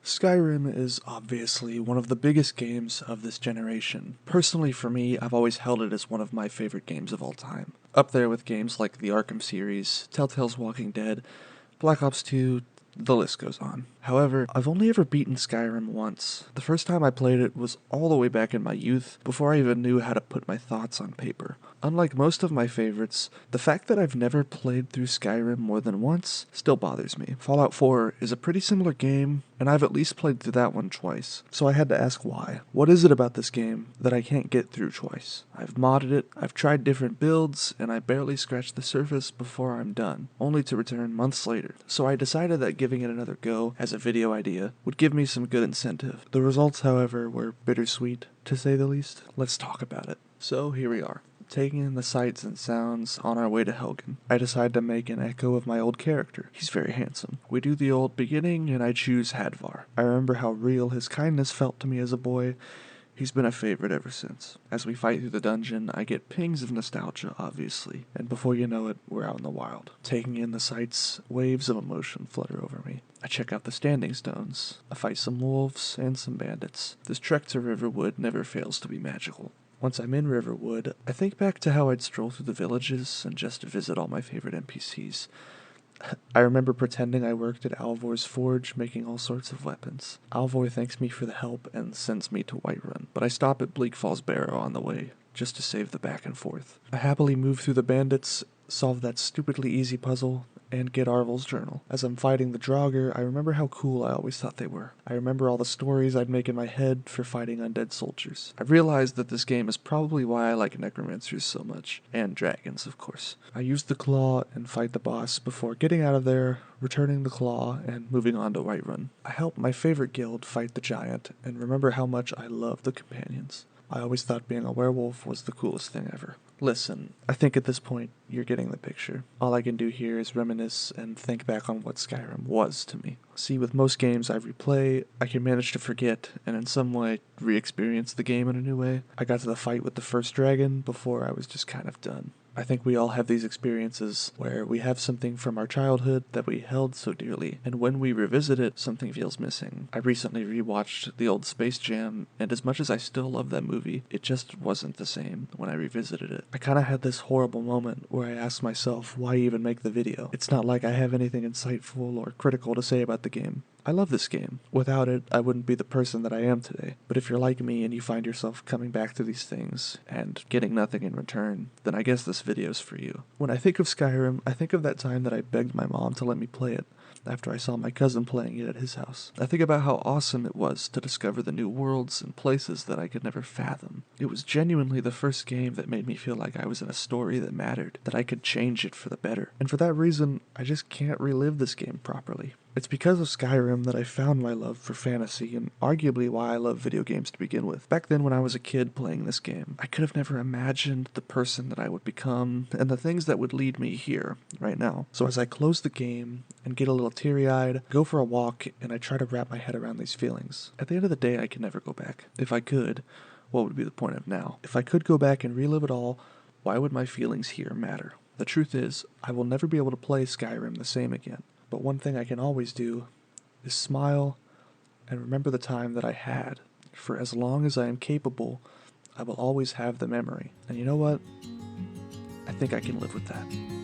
Skyrim is obviously one of the biggest games of this generation. Personally, for me, I've always held it as one of my favorite games of all time. Up there with games like the Arkham series, Telltale's Walking Dead, Black Ops 2, the list goes on. However, I've only ever beaten Skyrim once. The first time I played it was all the way back in my youth, before I even knew how to put my thoughts on paper. Unlike most of my favorites, the fact that I've never played through Skyrim more than once still bothers me. Fallout 4 is a pretty similar game, and I've at least played through that one twice, so I had to ask why. What is it about this game that I can't get through twice? I've modded it, I've tried different builds, and I barely scratched the surface before I'm done, only to return months later. So I decided that giving it another go as a video idea would give me some good incentive. The results, however, were bittersweet, to say the least. Let's talk about it. So here we are, taking in the sights and sounds on our way to Helgen. I decide to make an echo of my old character. He's very handsome. We do the old beginning, and I choose Hadvar. I remember how real his kindness felt to me as a boy. He's been a favorite ever since. As we fight through the dungeon, I get pings of nostalgia, obviously, and before you know it, we're out in the wild. Taking in the sights, waves of emotion flutter over me. I check out the standing stones. I fight some wolves and some bandits. This trek to Riverwood never fails to be magical. Once I'm in Riverwood, I think back to how I'd stroll through the villages and just visit all my favorite NPCs. I remember pretending I worked at Alvor's forge, making all sorts of weapons. Alvor thanks me for the help and sends me to Whiterun, but I stop at Bleak Falls Barrow on the way, just to save the back and forth. I happily move through the bandits, solve that stupidly easy puzzle, and get Arvel's journal. As I'm fighting the Draugr, I remember how cool I always thought they were. I remember all the stories I'd make in my head for fighting undead soldiers. I realized that this game is probably why I like necromancers so much, and dragons, of course. I use the claw and fight the boss before getting out of there, returning the claw, and moving on to Whiterun. I help my favorite guild fight the giant, and remember how much I love the companions. I always thought being a werewolf was the coolest thing ever. Listen, I think at this point, you're getting the picture. All I can do here is reminisce and think back on what Skyrim was to me. See, with most games I replay, I can manage to forget and in some way re-experience the game in a new way. I got to the fight with the first dragon before I was just kind of done. I think we all have these experiences where we have something from our childhood that we held so dearly, and when we revisit it, something feels missing. I recently rewatched the old Space Jam, and as much as I still love that movie, it just wasn't the same when I revisited it. I kinda had this horrible moment where I asked myself, why even make the video? It's not like I have anything insightful or critical to say about the game. I love this game. Without it, I wouldn't be the person that I am today. But if you're like me and you find yourself coming back to these things and getting nothing in return, then I guess this video's for you. When I think of Skyrim, I think of that time that I begged my mom to let me play it after I saw my cousin playing it at his house. I think about how awesome it was to discover the new worlds and places that I could never fathom. It was genuinely the first game that made me feel like I was in a story that mattered, that I could change it for the better. And for that reason, I just can't relive this game properly. It's because of Skyrim that I found my love for fantasy and arguably why I love video games to begin with. Back then when I was a kid playing this game, I could have never imagined the person that I would become and the things that would lead me here, right now. So as I close the game and get a little teary-eyed, go for a walk, and I try to wrap my head around these feelings. At the end of the day, I can never go back. If I could, what would be the point of now? If I could go back and relive it all, why would my feelings here matter? The truth is, I will never be able to play Skyrim the same again. But one thing I can always do is smile and remember the time that I had. For as long as I am capable, I will always have the memory. And you know what? I think I can live with that.